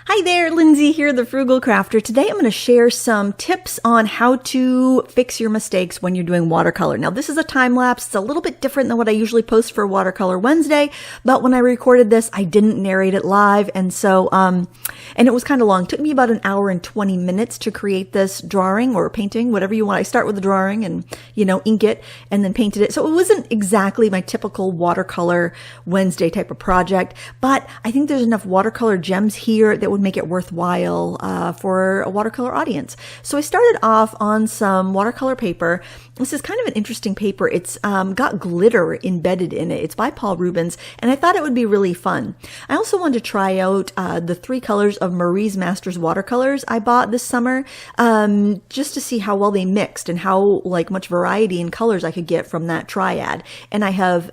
Hi there, Lindsay here, the Frugal Crafter. Today I'm going to share some tips on how to fix your mistakes when you're doing watercolor. Now this is a time lapse. It's a little bit different than what I usually post for Watercolor Wednesday, but when I recorded this, I didn't narrate it live. And so, and it was kind of long. It took me about an hour and 20 minutes to create this drawing or painting, whatever you want. I start with the drawing and, ink it and then painted it. So it wasn't exactly my typical Watercolor Wednesday type of project, but I think there's enough watercolor gems here that would make it worthwhile for a watercolor audience. So I started off on some watercolor paper. This is kind of an interesting paper. It's got glitter embedded in it. It's by Paul Rubens, and I thought it would be really fun. I also wanted to try out the 3 colors of Marie's Masters watercolors I bought this summer, just to see how well they mixed and how much variety in colors I could get from that triad. And I have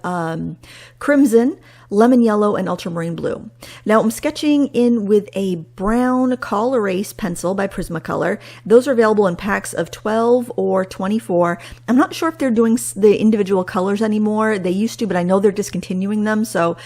crimson, lemon yellow, and ultramarine blue. Now I'm sketching in with a brown Col Erase pencil by Prismacolor. Those are available in packs of 12 or 24. I'm not sure if they're doing the individual colors anymore. They used to, but I know they're discontinuing them. So,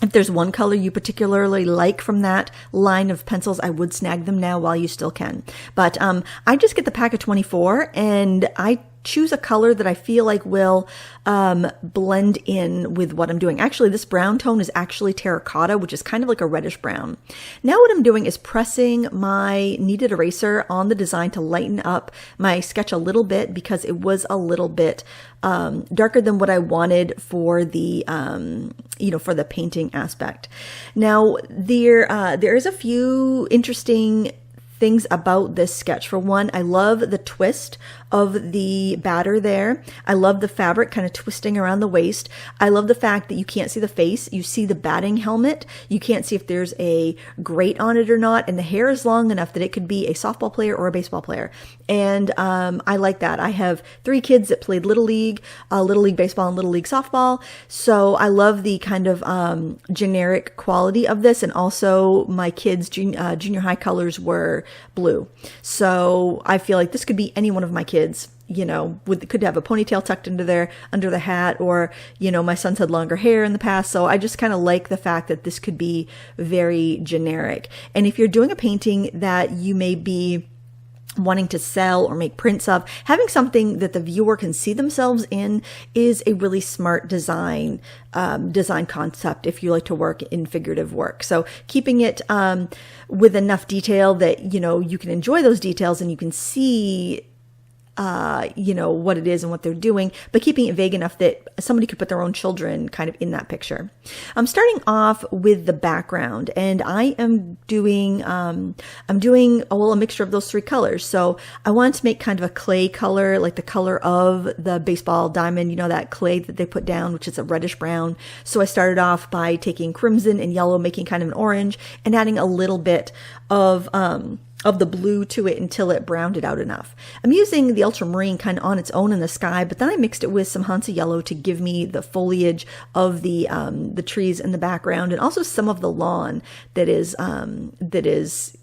if there's one color you particularly like from that line of pencils, I would snag them now while you still can. But I just get the pack of 24 and I choose a color that I feel like will blend in with what I'm doing. Actually, this brown tone is actually terracotta, which is kind of like a reddish brown. Now what I'm doing is pressing my kneaded eraser on the design to lighten up my sketch a little bit because it was a little bit darker than what I wanted for the for the painting aspect. Now there is a few interesting things about this sketch. For one, I love the twist of the batter there. I love the fabric kind of twisting around the waist. I love the fact that you can't see the face. You see the batting helmet. You can't see if there's a grate on it or not. And the hair is long enough that it could be a softball player or a baseball player. And I like that. I have 3 kids that played Little League baseball and Little League softball. So I love the kind of generic quality of this. And also my kids' junior high colors were blue. So I feel like this could be any one of my kids, could have a ponytail tucked under the hat, or, my son's had longer hair in the past. So I just kind of like the fact that this could be very generic. And if you're doing a painting that you may be wanting to sell or make prints of, having something that the viewer can see themselves in is a really smart design concept if you like to work in figurative work. So keeping it with enough detail that you can enjoy those details and you can see what it is and what they're doing, but keeping it vague enough that somebody could put their own children kind of in that picture. I'm starting off with the background, and I am doing, a mixture of those 3 colors. So I wanted to make kind of a clay color, like the color of the baseball diamond, that clay that they put down, which is a reddish brown. So I started off by taking crimson and yellow, making kind of an orange, and adding a little bit of the blue to it until it browned it out enough. I'm using the ultramarine kind of on its own in the sky, but then I mixed it with some Hansa yellow to give me the foliage of the trees in the background, and also some of the lawn that is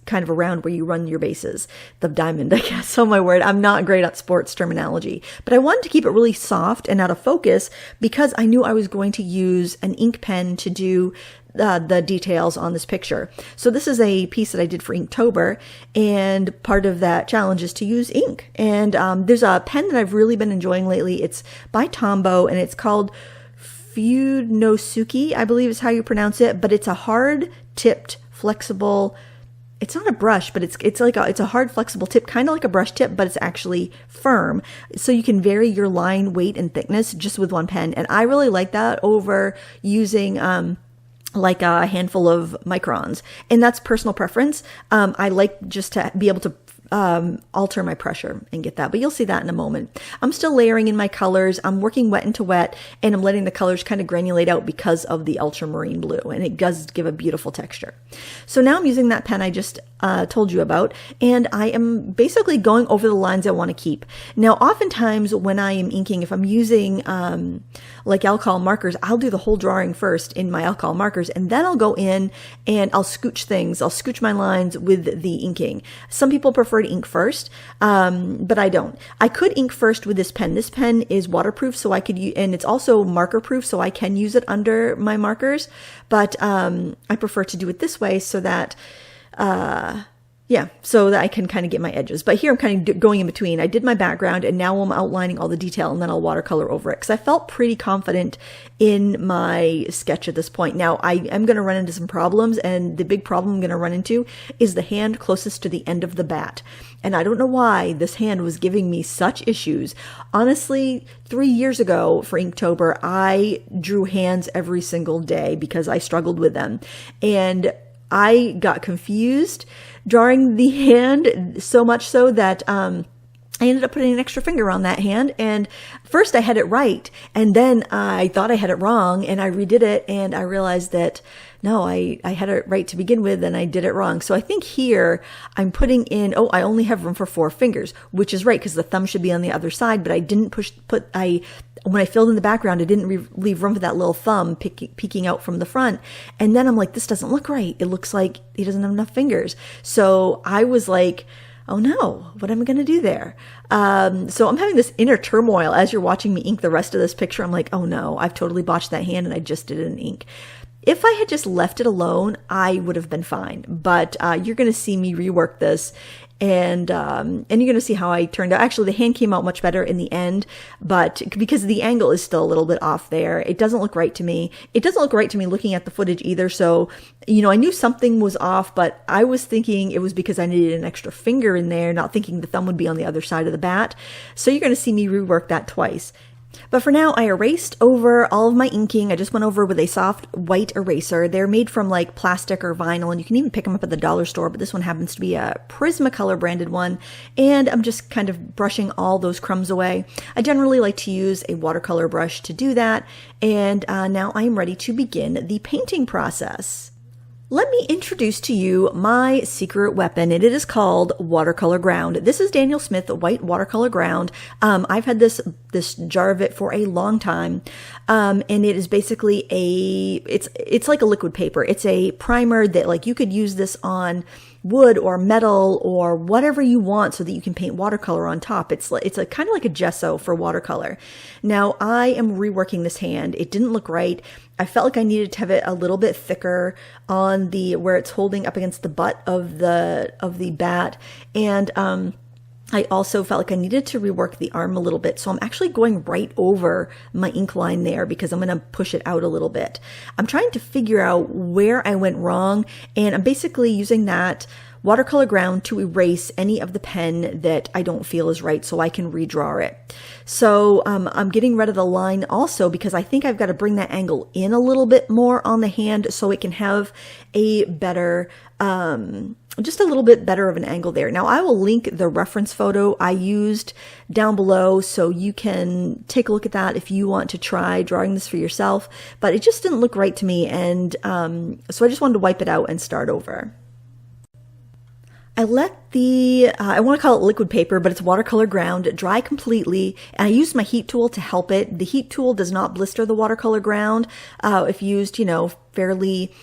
kind of around where you run your bases. The diamond, I guess. Oh my word, I'm not great at sports terminology, but I wanted to keep it really soft and out of focus because I knew I was going to use an ink pen to do the details on this picture. So this is a piece that I did for Inktober, and part of that challenge is to use ink. And there's a pen that I've really been enjoying lately. It's by Tombow, and it's called Funosuke, I believe is how you pronounce it, but it's a hard tipped, flexible. It's not a brush, but it's a hard flexible tip, kind of like a brush tip, but it's actually firm. So you can vary your line, weight, and thickness just with one pen. And I really like that over using like a handful of microns, and that's personal preference. I like just to be able to alter my pressure and get that, but you'll see that in a moment. I'm still layering in my colors. I'm working wet into wet, and I'm letting the colors kind of granulate out because of the ultramarine blue, and it does give a beautiful texture. So now I'm using that pen I just told you about, and I am basically going over the lines I want to keep. Now, oftentimes when I am inking, if I'm using like alcohol markers, I'll do the whole drawing first in my alcohol markers, and then I'll go in and I'll scooch things. I'll scooch my lines with the inking. Some people prefer prefer to ink first, but I don't. I could ink first with this pen. This pen is waterproof, so I could use, and it's also marker proof, so I can use it under my markers, but I prefer to do it this way so that so that I can kind of get my edges. But here I'm kind of going in between. I did my background and now I'm outlining all the detail, and then I'll watercolor over it because I felt pretty confident in my sketch at this point. Now I am going to run into some problems, and the big problem I'm going to run into is the hand closest to the end of the bat. And I don't know why this hand was giving me such issues. Honestly, 3 years ago for Inktober, I drew hands every single day because I struggled with them. And I got confused drawing the hand, so much so that I ended up putting an extra finger on that hand. And first I had it right, and then I thought I had it wrong, and I redid it, and I realized that no, I had it right to begin with, and I did it wrong. So I think here I'm putting in, I only have room for 4 fingers, which is right because the thumb should be on the other side, but I didn't when I filled in the background, I didn't leave room for that little thumb peeking out from the front. And then I'm like, this doesn't look right. It looks like he doesn't have enough fingers. So I was like, oh no, what am I going to do there? So I'm having this inner turmoil as you're watching me ink the rest of this picture. I'm like, oh no, I've totally botched that hand and I just did it in ink. If I had just left it alone, I would have been fine. But you're going to see me rework this, and you're going to see how I turned out. Actually, the hand came out much better in the end, but because the angle is still a little bit off there, it doesn't look right to me. It doesn't look right to me looking at the footage either. So, I knew something was off, but I was thinking it was because I needed an extra finger in there, not thinking the thumb would be on the other side of the bat. So you're going to see me rework that twice. But for now, I erased over all of my inking. I just went over with a soft white eraser. They're made from like plastic or vinyl, and you can even pick them up at the dollar store, but this one happens to be a Prismacolor branded one, and I'm just kind of brushing all those crumbs away. I generally like to use a watercolor brush to do that, and now I am ready to begin the painting process. Let me introduce to you my secret weapon, and it is called watercolor ground. This is Daniel Smith white watercolor ground. I've had this jar of it for a long time, and it is basically it's like a liquid paper. It's a primer that like you could use this on wood or metal or whatever you want so that you can paint watercolor on top. It's a kind of like a gesso for watercolor. Now I am reworking this hand. It didn't look right. I felt like I needed to have it a little bit thicker on where it's holding up against the butt of the bat, and I also felt like I needed to rework the arm a little bit. So I'm actually going right over my ink line there because I'm going to push it out a little bit. I'm trying to figure out where I went wrong, and I'm basically using that watercolor ground to erase any of the pen that I don't feel is right so I can redraw it. So I'm getting rid of the line also because I think I've got to bring that angle in a little bit more on the hand so it can have a better, just a little bit better of an angle there. Now I will link the reference photo I used down below so you can take a look at that if you want to try drawing this for yourself, but it just didn't look right to me, and so I just wanted to wipe it out and start over. I let I want to call it liquid paper, but it's watercolor ground, dry completely, and I used my heat tool to help it. The heat tool does not blister the watercolor ground if used, fairly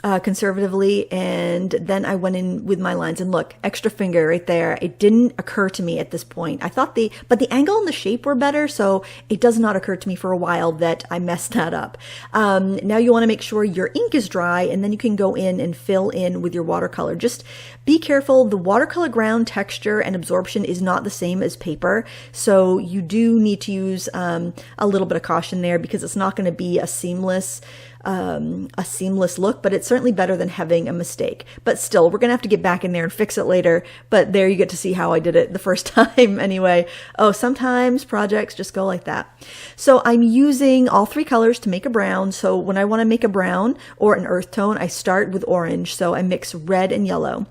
conservatively, and then I went in with my lines, and look, extra finger right there. It didn't occur to me at this point. I thought but the angle and the shape were better, so it does not occur to me for a while that I messed that up. Now you want to make sure your ink is dry, and then you can go in and fill in with your watercolor. Just be careful. The watercolor ground texture and absorption is not the same as paper, so you do need to use a little bit of caution there because it's not going to be a seamless look, but it's certainly better than having a mistake. But still, we're gonna have to get back in there and fix it later, but there you get to see how I did it the first time anyway. Oh, sometimes projects just go like that. So I'm using all 3 colors to make a brown. So when I want to make a brown or an earth tone, I start with orange. So I mix red and yellow.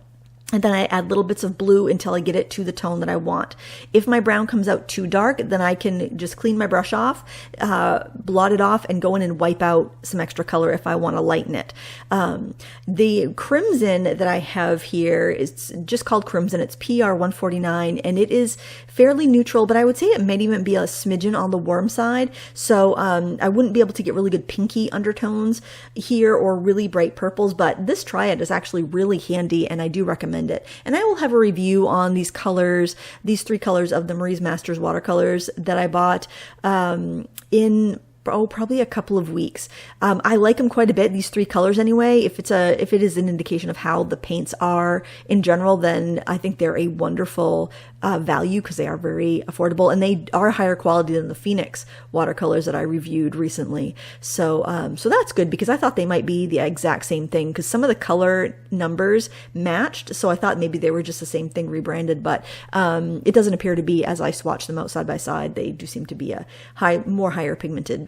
And then I add little bits of blue until I get it to the tone that I want. If my brown comes out too dark, then I can just clean my brush off, blot it off, and go in and wipe out some extra color if I want to lighten it. The crimson that I have here is just called crimson. It's PR 149, and it is fairly neutral, but I would say it might even be a smidgen on the warm side. So I wouldn't be able to get really good pinky undertones here or really bright purples, but this triad is actually really handy, and I do recommend recommend it. And I will have a review on these colors, these 3 colors of the Marie's Masters watercolors that I bought in probably a couple of weeks. I like them quite a bit, these 3 colors anyway. If it is an indication of how the paints are in general, then I think they're a wonderful value because they are very affordable and they are higher quality than the Phoenix watercolors that I reviewed recently. So that's good because I thought they might be the exact same thing because some of the color numbers matched. So I thought maybe they were just the same thing rebranded, but it doesn't appear to be. As I swatched them out side by side, they do seem to be more higher pigmented.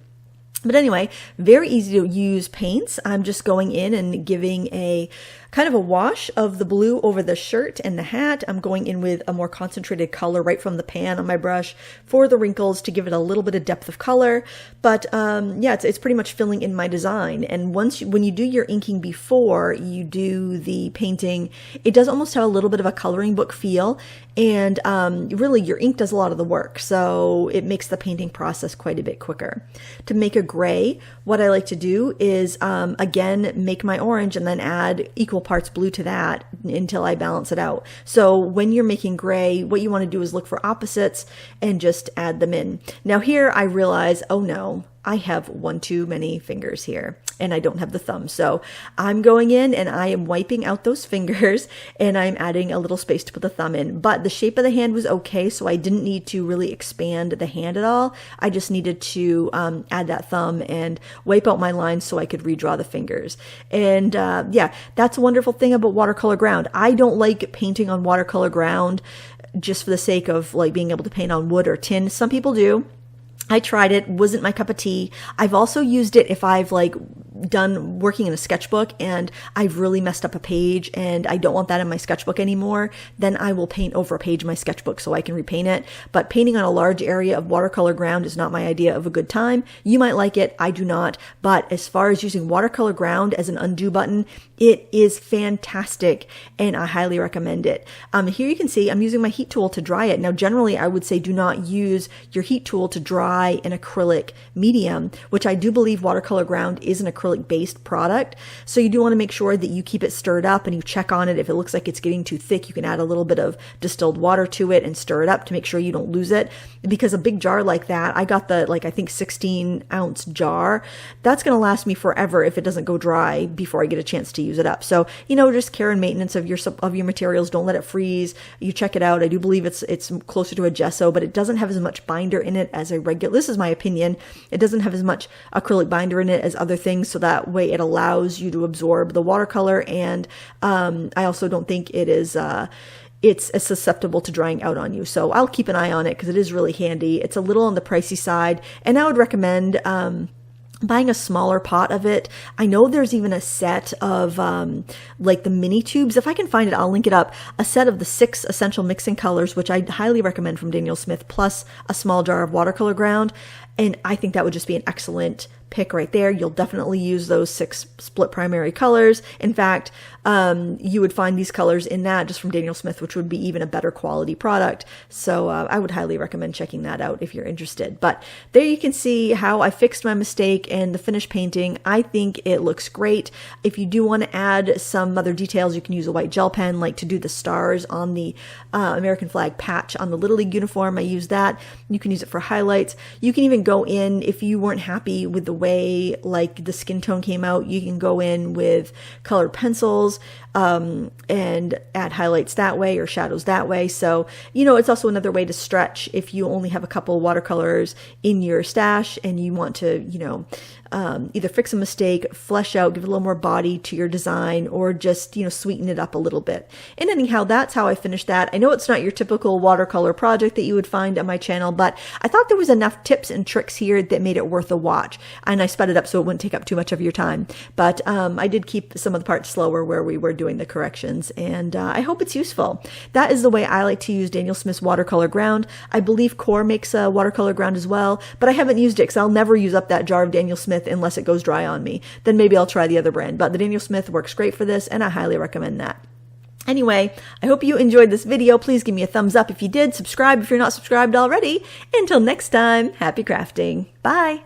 But anyway, very easy to use paints. I'm just going in and giving a kind of a wash of the blue over the shirt and the hat. I'm going in with a more concentrated color right from the pan on my brush for the wrinkles to give it a little bit of depth of color. But yeah, it's pretty much filling in my design. And when you do your inking before you do the painting, it does almost have a little bit of a coloring book feel. And really your ink does a lot of the work. So it makes the painting process quite a bit quicker. To make a gray, what I like to do is, again, make my orange and then add equal parts blue to that until I balance it out. So when you're making gray, what you want to do is look for opposites and just add them in. Now here I realize, oh no, I have one too many fingers here and I don't have the thumb. So I'm going in and I am wiping out those fingers and I'm adding a little space to put the thumb in. But the shape of the hand was okay, so I didn't need to really expand the hand at all. I just needed to add that thumb and wipe out my lines so I could redraw the fingers. And yeah, that's a wonderful thing about watercolor ground. I don't like painting on watercolor ground just for the sake of like being able to paint on wood or tin. Some people do. I tried it, wasn't my cup of tea. I've also used it if I've like done working in a sketchbook and I've really messed up a page and I don't want that in my sketchbook anymore, then I will paint over a page of my sketchbook so I can repaint it. But painting on a large area of watercolor ground is not my idea of a good time. You might like it, I do not. But as far as using watercolor ground as an undo button, it is fantastic and I highly recommend it. Here you can see I'm using my heat tool to dry it. Now generally I would say do not use your heat tool to dry an acrylic medium, which I do believe watercolor ground is an acrylic based product. So you do want to make sure that you keep it stirred up and you check on it. If it looks like it's getting too thick, you can add a little bit of distilled water to it and stir it up to make sure you don't lose it. Because a big jar like that, I got the I think 16-ounce jar, that's going to last me forever if it doesn't go dry before I get a chance to use it up. So, just care and maintenance of your materials. Don't let it freeze. You check it out. I do believe it's closer to a gesso, but it doesn't have as much binder in it as a regular. This is my opinion. It doesn't have as much acrylic binder in it as other things, so that way it allows you to absorb the watercolor. And I also don't think it is it's susceptible to drying out on you. So I'll keep an eye on it because it is really handy. It's a little on the pricey side, and I would recommend buying a smaller pot of it. I know there's even a set of like the mini tubes. If I can find it, I'll link it up. A set of the 6 essential mixing colors, which I highly recommend from Daniel Smith, plus a small jar of watercolor ground. And I think that would just be an excellent pick right there. You'll definitely use those 6 split primary colors. In fact, you would find these colors in that just from Daniel Smith, which would be even a better quality product. So I would highly recommend checking that out if you're interested. But there you can see how I fixed my mistake and the finished painting. I think it looks great. If you do want to add some other details, you can use a white gel pen, like to do the stars on the American flag patch on the Little League uniform. I use that. You can use it for highlights. You can even go in, if you weren't happy with the way like the skin tone came out, you can go in with colored pencils and add highlights that way or shadows that way. So, it's also another way to stretch if you only have a couple watercolors in your stash and you want to, either fix a mistake, flesh out, give a little more body to your design, or just, sweeten it up a little bit. And anyhow, that's how I finished that. I know it's not your typical watercolor project that you would find on my channel, but I thought there was enough tips and tricks here that made it worth a watch. And I sped it up so it wouldn't take up too much of your time. But I did keep some of the parts slower where we were doing the corrections, and I hope it's useful. That is the way I like to use Daniel Smith's watercolor ground. I believe Core makes a watercolor ground as well, but I haven't used it because I'll never use up that jar of Daniel Smith unless it goes dry on me. Then maybe I'll try the other brand, but the Daniel Smith works great for this, and I highly recommend that. Anyway, I hope you enjoyed this video. Please give me a thumbs up if you did. Subscribe if you're not subscribed already. Until next time, happy crafting. Bye.